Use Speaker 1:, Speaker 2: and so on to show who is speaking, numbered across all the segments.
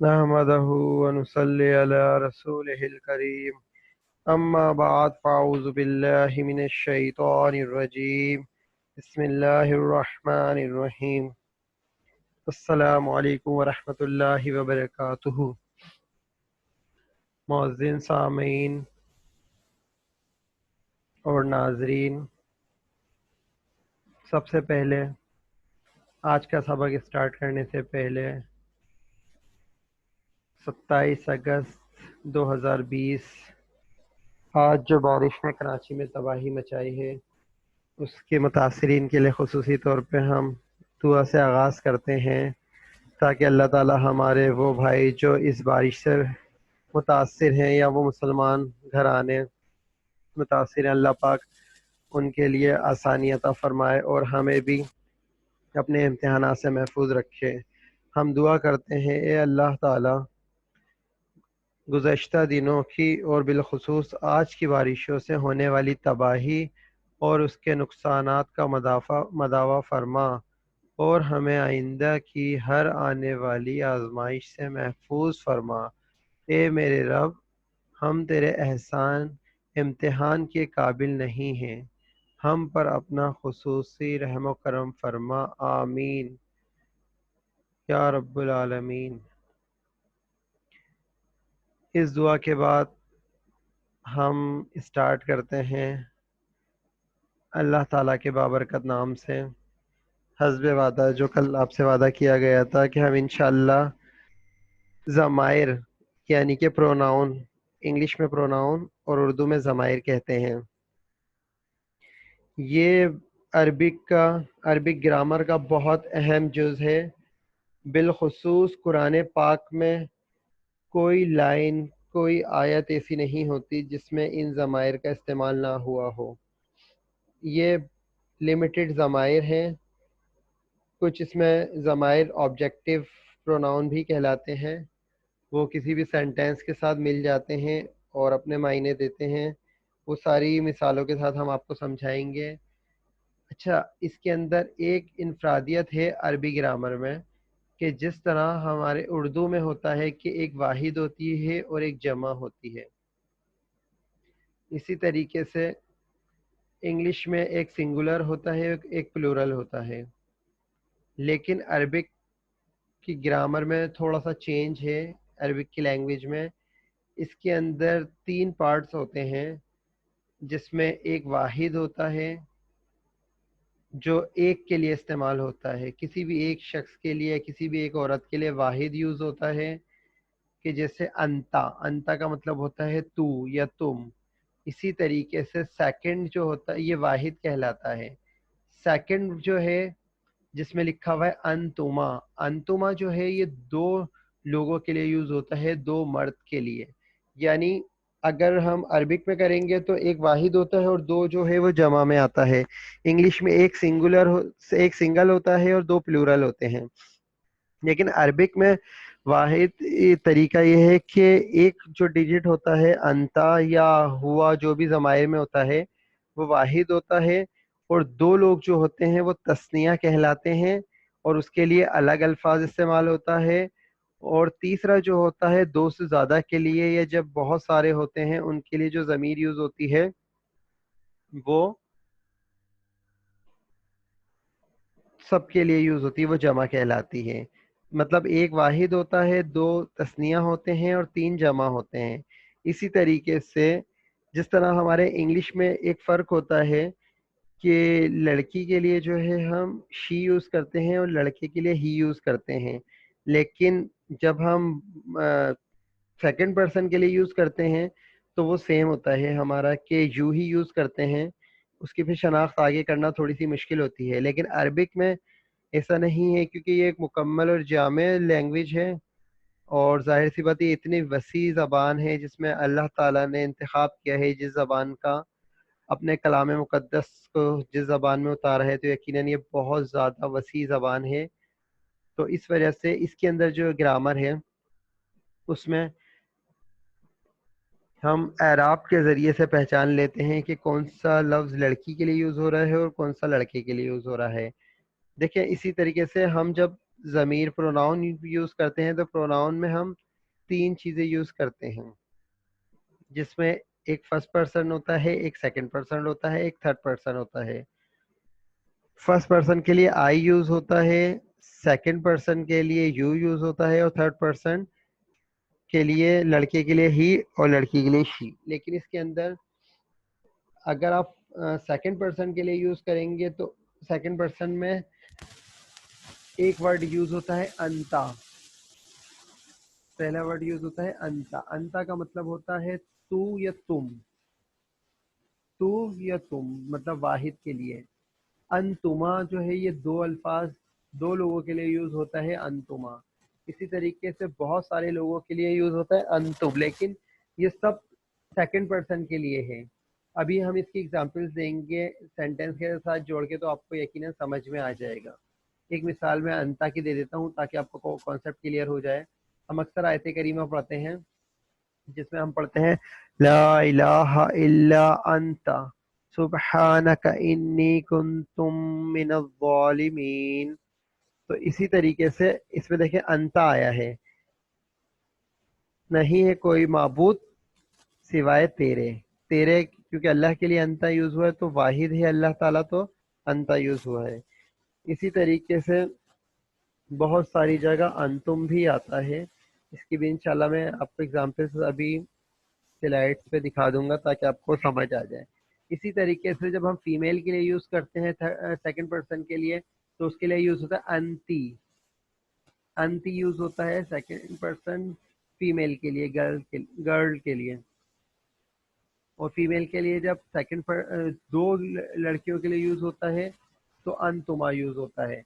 Speaker 1: نحمده ونصلي على رسوله الكريم أما بعد فأعوذ بالله من الشيطان الرجيم بسم الله الرحمن الرحيم السلام علیکم ورحمۃ اللہ وبرکاتہ۔ معزز سامعین اور ناظرین، سب سے پہلے آج کا سبق اسٹارٹ کرنے سے پہلے 27 اگست 2020 آج جو بارش نے کراچی میں تباہی مچائی ہے اس کے متاثرین کے لیے خصوصی طور پہ ہم دعا سے آغاز کرتے ہیں تاکہ اللہ تعالی ہمارے وہ بھائی جو اس بارش سے متاثر ہیں یا وہ مسلمان گھرانے متاثر ہیں، اللہ پاک ان کے لیے آسانی عطا فرمائے اور ہمیں بھی اپنے امتحانات سے محفوظ رکھے۔ ہم دعا کرتے ہیں اے اللہ تعالی گزشتہ دنوں کی اور بالخصوص آج کی بارشوں سے ہونے والی تباہی اور اس کے نقصانات کا مداوع فرما اور ہمیں آئندہ کی ہر آنے والی آزمائش سے محفوظ فرما۔ اے میرے رب، ہم تیرے احسان امتحان کے قابل نہیں ہیں، ہم پر اپنا خصوصی رحم و کرم فرما، آمین یا رب العالمین۔ اس دعا کے بعد ہم اسٹارٹ کرتے ہیں اللہ تعالیٰ کے بابرکت نام سے، حسب وعدہ جو کل آپ سے وعدہ کیا گیا تھا کہ ہم انشاءاللہ ضمائر یعنی کہ پروناؤن، انگلش میں پروناؤن اور اردو میں ضمائر کہتے ہیں، یہ عربک گرامر کا بہت اہم جز ہے۔ بالخصوص قرآن پاک میں کوئی لائن، کوئی آیت ایسی نہیں ہوتی جس میں ان ضمائر کا استعمال نہ ہوا ہو۔ یہ لمیٹڈ ضمائر ہیں، کچھ اس میں ضمائر آبجیکٹیو پروناؤن بھی کہلاتے ہیں، وہ کسی بھی سینٹینس کے ساتھ مل جاتے ہیں اور اپنے معنی دیتے ہیں، وہ ساری مثالوں کے ساتھ ہم آپ کو سمجھائیں گے۔ اچھا، اس کے اندر ایک انفرادیت ہے عربی گرامر میں کہ جس طرح ہمارے اردو میں ہوتا ہے کہ ایک واحد ہوتی ہے اور ایک جمع ہوتی ہے، اسی طریقے سے انگلش میں ایک سنگولر ہوتا ہے ایک پلورل ہوتا ہے، لیکن عربک کی گرامر میں تھوڑا سا چینج ہے۔ عربک کی لینگویج میں اس کے اندر 3 پارٹس ہوتے ہیں، جس میں ایک واحد ہوتا ہے جو ایک کے لیے استعمال ہوتا ہے، کسی بھی ایک شخص کے لیے، کسی بھی ایک عورت کے لیے واحد یوز ہوتا ہے، کہ جیسے انتا کا مطلب ہوتا ہے تو یا تم۔ اسی طریقے سے سیکنڈ جو ہوتا ہے یہ واحد کہلاتا ہے۔ سیکنڈ جو ہے جس میں لکھا ہوا ہے انتما جو ہے یہ 2 لوگوں کے لیے یوز ہوتا ہے، 2 مرد کے لیے، یعنی اگر ہم عربک میں کریں گے تو ایک واحد ہوتا ہے اور 2 جو ہے وہ جمع میں آتا ہے۔ انگلش میں ایک سنگل ہوتا ہے اور 2 پلورل ہوتے ہیں، لیکن عربک میں واحد طریقہ یہ ہے کہ ایک جو ڈیجٹ ہوتا ہے انتا یا ہوا جو بھی ضمائر میں ہوتا ہے وہ واحد ہوتا ہے، اور 2 لوگ جو ہوتے ہیں وہ تثنیہ کہلاتے ہیں اور اس کے لیے الگ الفاظ استعمال ہوتا ہے، اور تیسرا جو ہوتا ہے 2 سے زیادہ کے لیے یا جب بہت سارے ہوتے ہیں ان کے لیے جو ضمیر یوز ہوتی ہے وہ سب کے لیے یوز ہوتی ہے، وہ جمع کہلاتی ہے۔ مطلب ایک واحد ہوتا ہے، 2 تثنیہ ہوتے ہیں اور 3 جمع ہوتے ہیں۔ اسی طریقے سے جس طرح ہمارے انگلش میں ایک فرق ہوتا ہے کہ لڑکی کے لیے جو ہے ہم شی یوز کرتے ہیں اور لڑکے کے لیے ہی یوز کرتے ہیں، لیکن جب ہم سیکنڈ پرسن کے لیے یوز کرتے ہیں تو وہ سیم ہوتا ہے ہمارا، کہ یو ہی یوز کرتے ہیں، اس کی پھر شناخت آگے کرنا تھوڑی سی مشکل ہوتی ہے۔ لیکن عربک میں ایسا نہیں ہے، کیونکہ یہ ایک مکمل اور جامع لینگویج ہے، اور ظاہر سی بات یہ اتنی وسیع زبان ہے جس میں اللہ تعالیٰ نے انتخاب کیا ہے جس زبان کا اپنے کلام مقدس کو جس زبان میں اتارا ہے، تو یقیناً یہ بہت زیادہ وسیع زبان ہے۔ تو اس وجہ سے اس کے اندر جو گرامر ہے اس میں ہم اعراب کے ذریعے سے پہچان لیتے ہیں کہ کون سا لفظ لڑکی کے لیے یوز ہو رہا ہے اور کون سا لڑکے کے لیے یوز ہو رہا ہے۔ دیکھیں اسی طریقے سے ہم جب ضمیر پروناؤن یوز کرتے ہیں تو پروناؤن میں ہم 3 چیزیں یوز کرتے ہیں، جس میں ایک فرسٹ پرسن ہوتا ہے، ایک سیکنڈ پرسن ہوتا ہے، ایک تھرڈ پرسن ہوتا ہے۔ فرسٹ پرسن کے لیے آئی یوز ہوتا ہے، سیکنڈ پرسن کے لیے یو یوز ہوتا ہے، اور تھرڈ پرسن کے لیے لڑکے کے لیے ہی اور لڑکی کے لیے شی۔ لیکن اس کے اندر اگر آپ سیکنڈ پرسن کے لیے یوز کریں گے تو سیکنڈ پرسن میں ایک ورڈ یوز ہوتا ہے انتا۔ پہلا ورڈ یوز ہوتا ہے انتا۔ انتا کا مطلب ہوتا ہے تو یا تم، تو یا تم مطلب واحد کے لیے۔ انتما جو ہے یہ دو الفاظ دو لوگوں کے لیے یوز ہوتا ہے انتما۔ اسی طریقے سے بہت سارے لوگوں کے لیے یوز ہوتا ہے انتم، لیکن یہ سب سیکنڈ پرسن کے لیے ہے۔ ابھی ہم اس کی ایگزامپلس دیں گے سینٹینس کے ساتھ جوڑ کے، تو آپ کو یقیناً سمجھ میں آ جائے گا۔ ایک مثال میں انتا کی دے دیتا ہوں تاکہ آپ کو کانسیپٹ کلیئر ہو جائے۔ ہم اکثر آیت کریمہ پڑھتے ہیں جس میں ہم پڑھتے ہیں لا الہ الا انت سبحانک انی کنتم من الظالمین۔ تو اسی طریقے سے اس میں دیکھیں انتا آیا ہے، نہیں ہے کوئی معبود سوائے تیرے۔ تیرے کیونکہ اللہ کے لیے انتا یوز ہوا ہے تو واحد ہے اللہ تعالیٰ، تو انتا یوز ہوا ہے۔ اسی طریقے سے بہت ساری جگہ انتم بھی آتا ہے، اس کی بھی انشاءاللہ میں آپ کو ایگزامپلس ابھی سلائڈس پہ دکھا دوں گا تاکہ آپ کو سمجھ آ جائے۔ اسی طریقے سے جب ہم فیمیل کے لیے یوز کرتے ہیں سیکنڈ پرسن کے لیے تو اس کے لیے یوز ہوتا ہے انتی۔ انتی یوز ہوتا ہے سیکنڈ پرسن فیمیل کے لیے، گرل کے لیے۔ اور فیمیل کے لیے جب سیکنڈ دو لڑکیوں کے لیے یوز ہوتا ہے تو انتما یوز ہوتا ہے۔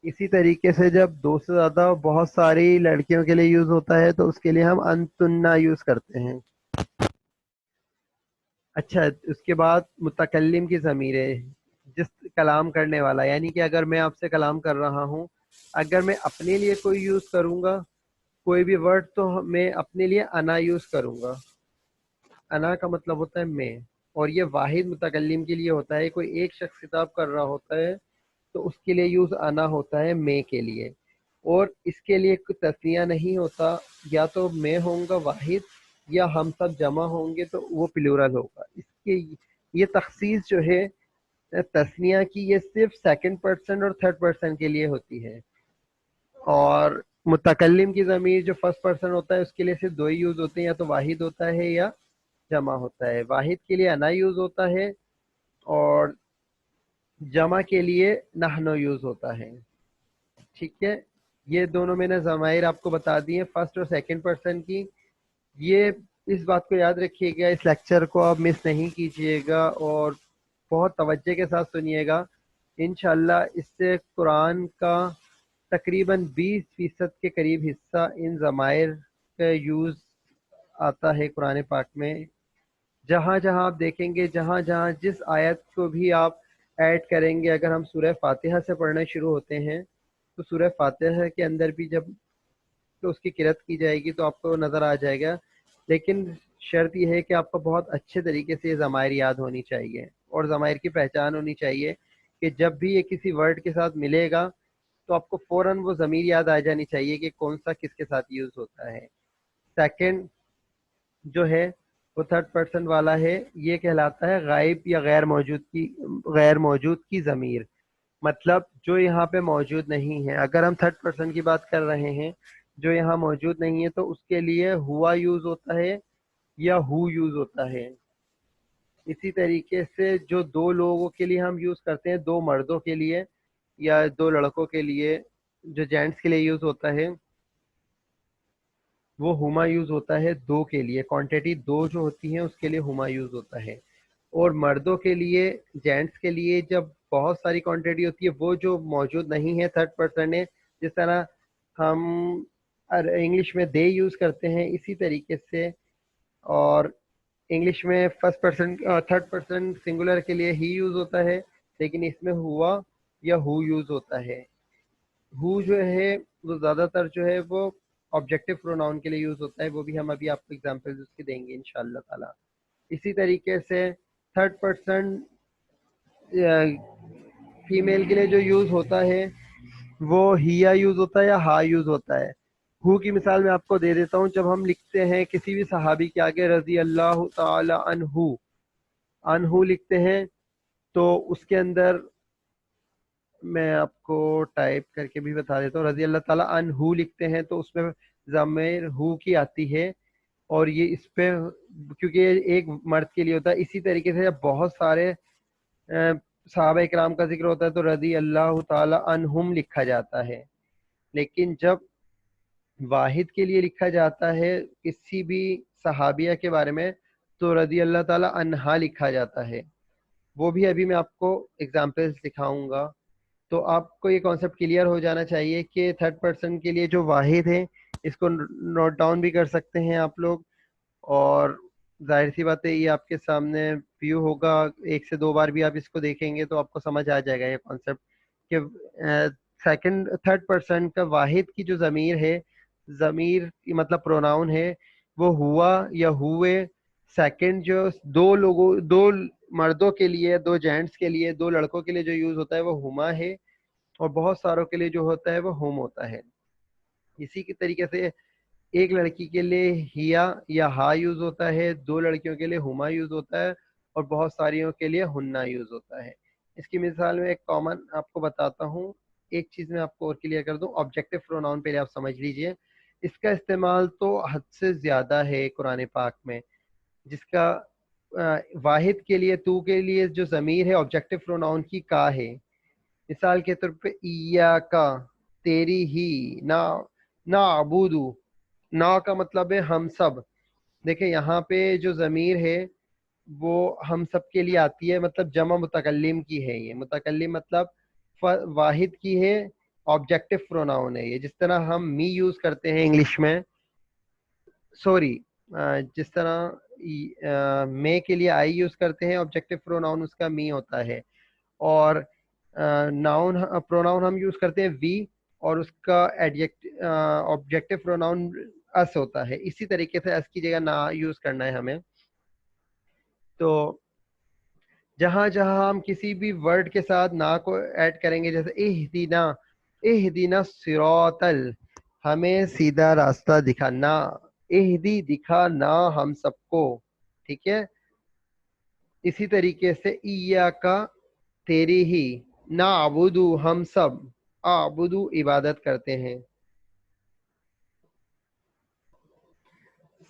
Speaker 1: اسی طریقے سے جب دو سے زیادہ بہت ساری لڑکیوں کے لیے یوز ہوتا ہے تو اس کے لیے ہم انتنا یوز کرتے ہیں۔ اچھا، اس کے بعد متکلم کی ضمیر ہے، جس کلام کرنے والا، یعنی کہ اگر میں آپ سے کلام کر رہا ہوں، اگر میں اپنے لیے کوئی یوز کروں گا کوئی بھی ورڈ تو میں اپنے لیے انا یوز کروں گا۔ انا کا مطلب ہوتا ہے میں، اور یہ واحد متکلم کے لیے ہوتا ہے۔ کوئی ایک شخص خطاب کر رہا ہوتا ہے تو اس کے لیے یوز انا ہوتا ہے میں کے لیے، اور اس کے لیے کوئی تثنیہ نہیں ہوتا، یا تو میں ہوں گا واحد یا ہم سب جمع ہوں گے تو وہ پلورل ہوگا۔ اس کے یہ تخصیص جو ہے تثنیہ کی، یہ صرف سیکنڈ پرسن اور تھرڈ پرسن کے لیے ہوتی ہے۔ اور متکلم کی ضمیر جو فرسٹ پرسن ہوتا ہے اس کے لیے صرف دو ہی یوز ہوتے ہیں، یا تو واحد ہوتا ہے یا جمع ہوتا ہے۔ واحد کے لیے انا یوز ہوتا ہے اور جمع کے لیے نحنو یوز ہوتا ہے۔ ٹھیک ہے، یہ دونوں میں نے ضمائر آپ کو بتا دی ہیں فرسٹ اور سیکنڈ پرسن کی۔ یہ اس بات کو یاد رکھیے گا، اس لیکچر کو آپ مس نہیں کیجیے گا اور بہت توجہ کے ساتھ سنیے گا۔ انشاءاللہ اس سے قرآن کا تقریباً 20% کے قریب حصہ ان ضمائر کا یوز آتا ہے قرآن پاک میں۔ جہاں جہاں آپ دیکھیں گے، جہاں جہاں جس آیت کو بھی آپ ایڈ کریں گے، اگر ہم سورہ فاتحہ سے پڑھنا شروع ہوتے ہیں تو سورہ فاتحہ کے اندر بھی جب تو اس کی قرأت کی جائے گی تو آپ کو نظر آ جائے گا، لیکن شرط یہ ہے کہ آپ کو بہت اچھے طریقے سے یہ ضمائر یاد ہونی چاہیے، اور ضمائر کی پہچان ہونی چاہیے کہ جب بھی یہ کسی ورڈ کے ساتھ ملے گا تو آپ کو فوراً وہ ضمیر یاد آ جانی چاہیے کہ کون سا کس کے ساتھ یوز ہوتا ہے۔ سیکنڈ جو ہے وہ تھرڈ پرسن والا ہے، یہ کہلاتا ہے غائب یا غیر موجود کی ضمیر، مطلب جو یہاں پہ موجود نہیں ہے۔ اگر ہم تھرڈ پرسن کی بات کر رہے ہیں جو یہاں موجود نہیں ہے تو اس کے لیے ہوا یوز ہوتا ہے یا ہو یوز ہوتا ہے۔ اسی طریقے سے جو دو لوگوں کے لیے ہم یوز کرتے ہیں، دو مردوں کے لیے یا دو لڑکوں کے لیے، جو جینٹس کے لیے یوز ہوتا ہے وہ ہما یوز ہوتا ہے دو کے لیے، کوانٹٹی دو جو ہوتی ہیں اس کے لیے ہما یوز ہوتا ہے۔ اور مردوں کے لیے، جینٹس کے لیے جب بہت ساری کوانٹٹی ہوتی ہے، وہ جو موجود نہیں ہے تھرڈ پرسن ہے، جس طرح ہم انگلش میں دے یوز کرتے ہیں اسی طریقے سے، اور انگلش میں first person third person singular کے لیے ہی یوز ہوتا ہے، لیکن اس میں ہوا یا ہو یوز ہوتا ہے۔ ہو جو ہے وہ زیادہ تر جو ہے وہ آبجیکٹو پروناؤن کے لیے یوز ہوتا ہے، وہ بھی ہم ابھی آپ کو ایگزامپل اس کی دیں گے انشاءاللہ تعالی۔ اسی طریقے سے تھرڈ پرسن فیمیل کے لیے جو یوز ہوتا ہے وہ ہیا یوز ہوتا ہے یا ہا یوز ہوتا ہے. ہو کی مثال میں آپ کو دے دیتا ہوں. جب ہم لکھتے ہیں کسی بھی صحابی کے آگے رضی اللہ تعالی عنہ عنہ لکھتے ہیں تو اس کے اندر میں آپ کو ٹائپ کر کے بھی بتا دیتا ہوں. رضی اللہ تعالی عنہ لکھتے ہیں تو اس میں ضمیر ہو کی آتی ہے اور یہ اس پہ کیونکہ یہ ایک مرد کے لیے ہوتا ہے. اسی طریقے سے جب بہت سارے صحابہ اکرام کا ذکر ہوتا ہے تو رضی اللہ تعالی عنہم لکھا جاتا ہے. لیکن جب واحد کے لیے لکھا جاتا ہے کسی بھی صحابیہ کے بارے میں تو رضی اللہ تعالی عنہا لکھا جاتا ہے. وہ بھی ابھی میں آپ کو اگزامپلس دکھاؤں گا. تو آپ کو یہ کانسیپٹ کلیئر ہو جانا چاہیے کہ تھرڈ پرسن کے لیے جو واحد ہے اس کو نوٹ ڈاؤن بھی کر سکتے ہیں آپ لوگ. اور ظاہر سی بات ہے یہ آپ کے سامنے ویو ہوگا, ایک سے دو بار بھی آپ اس کو دیکھیں گے تو آپ کو سمجھ آ جائے گا یہ کانسیپٹ کہ سیکنڈ تھرڈ پرسن کا واحد کی جو ضمیر ہے, ضمیر مطلب پروناؤن ہے, وہ ہوا یا ہوئے. سیکنڈ جو دو مردوں کے لیے, دو جینٹس کے لیے, دو لڑکوں کے لیے جو یوز ہوتا ہے وہ ہما ہے, اور بہت ساروں کے لیے جو ہوتا ہے وہ ہوم ہوتا ہے. اسی کے طریقے سے ایک لڑکی کے لیے ہیا یا ہا یوز ہوتا ہے, دو لڑکیوں کے لیے ہما یوز ہوتا ہے, اور بہت ساریوں کے لیے ہننا یوز ہوتا ہے. اس کی مثال میں ایک کامن آپ کو بتاتا ہوں. ایک چیز میں آپ کو اور کلیئر کر دوں, آبجیکٹو پروناؤن پہلے آپ سمجھ لیجئے. اس کا استعمال تو حد سے زیادہ ہے قرآن پاک میں, جس کا واحد کے لیے تو کے لیے جو ضمیر ہے آبجیکٹو پروناؤن کی کا ہے. مثال کے طور پہ ایاکا, تیری ہی, نعبدو, نا کا مطلب ہے ہم سب. دیکھیں یہاں پہ جو ضمیر ہے وہ ہم سب کے لیے آتی ہے, مطلب جمع متکلم کی ہے. یہ متکلم مطلب واحد کی ہے, آبجیکٹو پروناؤن ہے یہ. جس طرح ہم می یوز کرتے ہیں انگلش میں, سوری جس طرح میں کے لیے آئی یوز کرتے ہیں, آبجیکٹو پروناؤن اس کا می ہوتا ہے. اور ناؤن پروناؤن ہم یوز کرتے ہیں وی, اور اس کا آبجیکٹو پروناؤن اس ہوتا ہے. اسی طریقے سے اس کی جگہ نا یوز کرنا ہے ہمیں. تو جہاں جہاں ہم کسی بھی ورڈ کے ساتھ نا کو ایڈ کریں گے, جیسے اہدینا, اہدینا صراطل, ہمیں سیدھا راستہ دکھانا, اہدی دکھانا ہم سب کو, ٹھیک ہے. اسی طریقے سے ایاکا, تیری ہی, نعبدو, ہم سب, اعبدو, عبادت کرتے ہیں.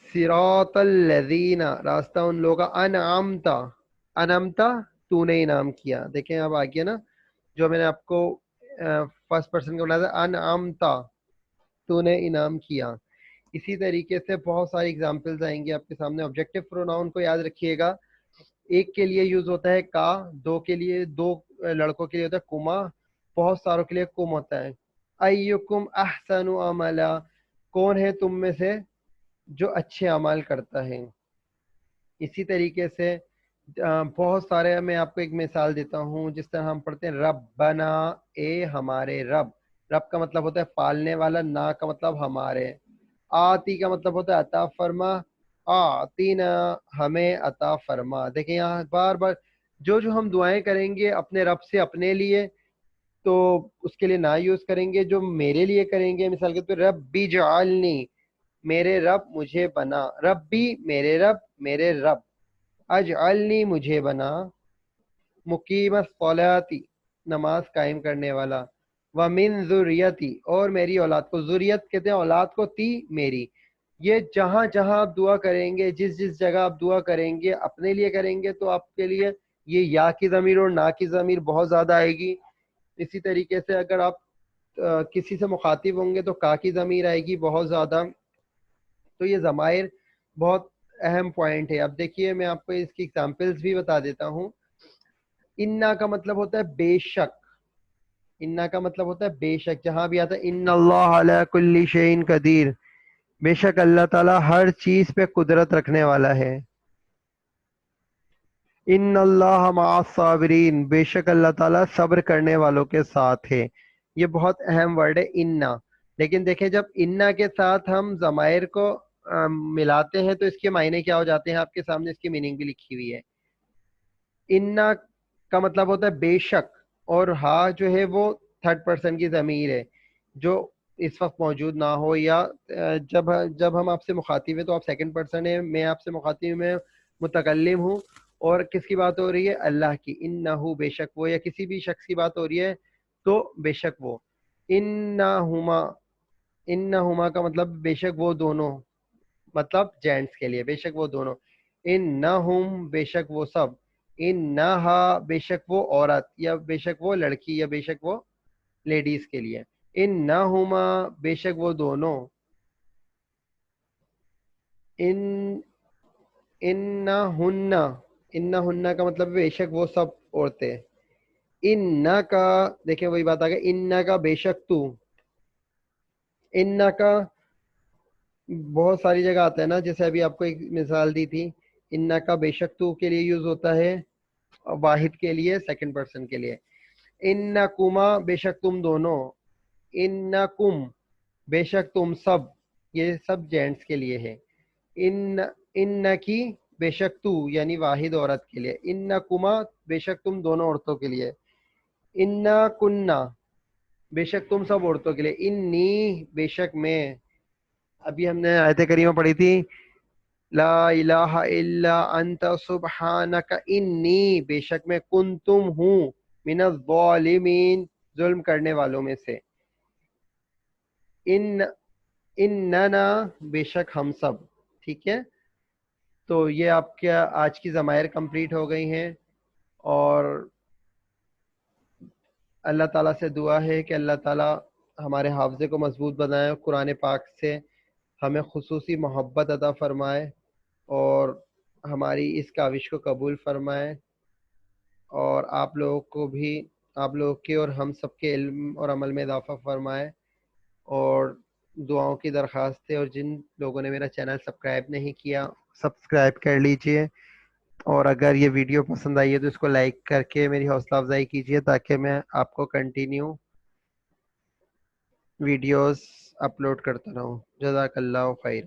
Speaker 1: صراط الذین, راستہ ان لوگوں کا, انعمتا, انعمتا, تو نے انعام کیا. دیکھیں اب آ گیا نا جو میں نے آپ کو فرسٹ پرسن کا بنایا تھا, انعمتا, تو نے انعام کیا. اسی طریقے سے بہت ساری اگزامپلز آئیں گی آپ کے سامنے. آبجیکٹو پروناؤن کو یاد رکھیے گا, ایک کے لیے یوز ہوتا ہے کا, دو کے لیے, دو لڑکوں کے لیے ہوتا ہے کما, بہت ساروں کے لیے کم ہوتا ہے. ایکم احسن عملا, کون ہے تم میں سے جو اچھے اعمال کرتا ہے. اسی طریقے سے بہت سارے, میں آپ کو ایک مثال دیتا ہوں. جس طرح ہم پڑھتے ہیں ربنا, اے ہمارے رب. رب کا مطلب ہوتا ہے پالنے والا, نا کا مطلب ہمارے. آتی کا مطلب ہوتا ہے عطا فرما, آتینا, ہمیں عطا فرما. دیکھیں یہاں بار بار جو ہم دعائیں کریں گے اپنے رب سے اپنے لیے تو اس کے لیے نا یوز کریں گے. جو میرے لیے کریں گے, مثال کے طور پہ ربی جعلنی, میرے رب مجھے بنا, ربی میرے رب, میرے رب, اجعلنی مجھے بنا, مقیم الصلاۃ, نماز قائم کرنے والا, ومن ذریتی, اور میری اولاد کو. ذریت کہتے ہیں اولاد کو, تی میری. یہ جہاں جہاں آپ دعا کریں گے, جس جس جگہ آپ دعا کریں گے اپنے لیے کریں گے تو آپ کے لیے یہ یا کی ضمیر اور نا کی ضمیر بہت زیادہ آئے گی. اسی طریقے سے اگر آپ کسی سے مخاطب ہوں گے تو کا کی ضمیر آئے گی بہت زیادہ. تو یہ ضمائر بہت اہم پوائنٹ ہے. اب دیکھیے میں آپ کو اس کی ایگزامپلس بھی بتا دیتا ہوں. انا کا مطلب ہوتا ہے بے شک, انا کا مطلب ہوتا ہے بے شک. جہاں بھی آتا ہے ان اللہ علی کل شیء قدیر, بے شک اللہ تعالی ہر چیز پہ قدرت رکھنے والا ہے. ان اللہ مع الصابرین, بے شک اللہ تعالیٰ صبر کرنے والوں کے ساتھ ہے. یہ بہت اہم ورڈ ہے انا. لیکن دیکھیں جب انا کے ساتھ ہم ضمائر کو ملاتے ہیں تو اس کے معنی کیا ہو جاتے ہیں, آپ کے سامنے اس کی میننگ بھی لکھی ہوئی ہے. انا کا مطلب ہوتا ہے بے شک, اور ہا جو ہے وہ تھرڈ پرسن کی ضمیر ہے جو اس وقت موجود نہ ہو، یا جب ہم آپ سے مخاطب ہیں تو آپ سیکنڈ پرسن ہیں، میں آپ سے مخاطب، میں متکلم ہوں، اور کس کی بات ہو رہی ہے؟ اللہ کی. انہو بے شک وہ، یا کسی بھی شخص کی بات ہو رہی ہے تو بے شک وہ. انہما، انہما کا مطلب بے شک وہ دونوں، مطلب جینٹس کے لیے، بے شک وہ دونوں. انہم بے شک وہ سب. انہا بے شک وہ عورت، یا بے شک وہ لڑکی، یا بے شک وہ لیڈیز کے لیے. انہما بے شک وہ دونوں. ان انہن، انہن کا مطلب بے شک وہ سب عورتیں. ان کا دیکھیں وہی بات آ گئی، ان کا بے شک تو. ان کا بہت ساری جگہ آتا ہے نا، جیسے ابھی آپ کو ایک مثال دی تھی، ان کا بے شک تو کے لیے یوز ہوتا ہے واحد کے لیے، سیکنڈ پرسن کے لیے. انکما بے شک تم دونوں. انکم بے شک تم سب، یہ سب جینٹس کے لیے ہے. ان کی بے شک تو یعنی واحد عورت کے لیے. انکما بے شک تم دونوں عورتوں کے لیے. ان کننا بے شک تم سب عورتوں کے لیے. انی بے شک میں، ابھی ہم نے آیت کریمہ پڑھی تھی، لا الہ الا انت سبحانک انی بے شک میں کنتم ہوں من الظالمین ظلم کرنے والوں میں سے. ان اننا بے شک ہم سب. ٹھیک ہے، تو یہ آپ کے آج کی ضمائر کمپلیٹ ہو گئی ہیں، اور اللہ تعالیٰ سے دعا ہے کہ اللہ تعالیٰ ہمارے حافظے کو مضبوط بنائے، قرآن پاک سے ہمیں خصوصی محبت عطا فرمائے، اور ہماری اس کاوش کو قبول فرمائے، اور آپ لوگوں کو بھی، آپ لوگوں کے اور ہم سب کے علم اور عمل میں اضافہ فرمائے. اور دعاؤں کی درخواست ہے، اور جن لوگوں نے میرا چینل سبسکرائب نہیں کیا، سبسکرائب کر لیجئے، اور اگر یہ ویڈیو پسند آئی ہے تو اس کو لائک کر کے میری حوصلہ افزائی کیجیے، تاکہ میں آپ کو کنٹینیو ویڈیوز اپلوڈ کرتا رہوں. جزاک اللہ خیر.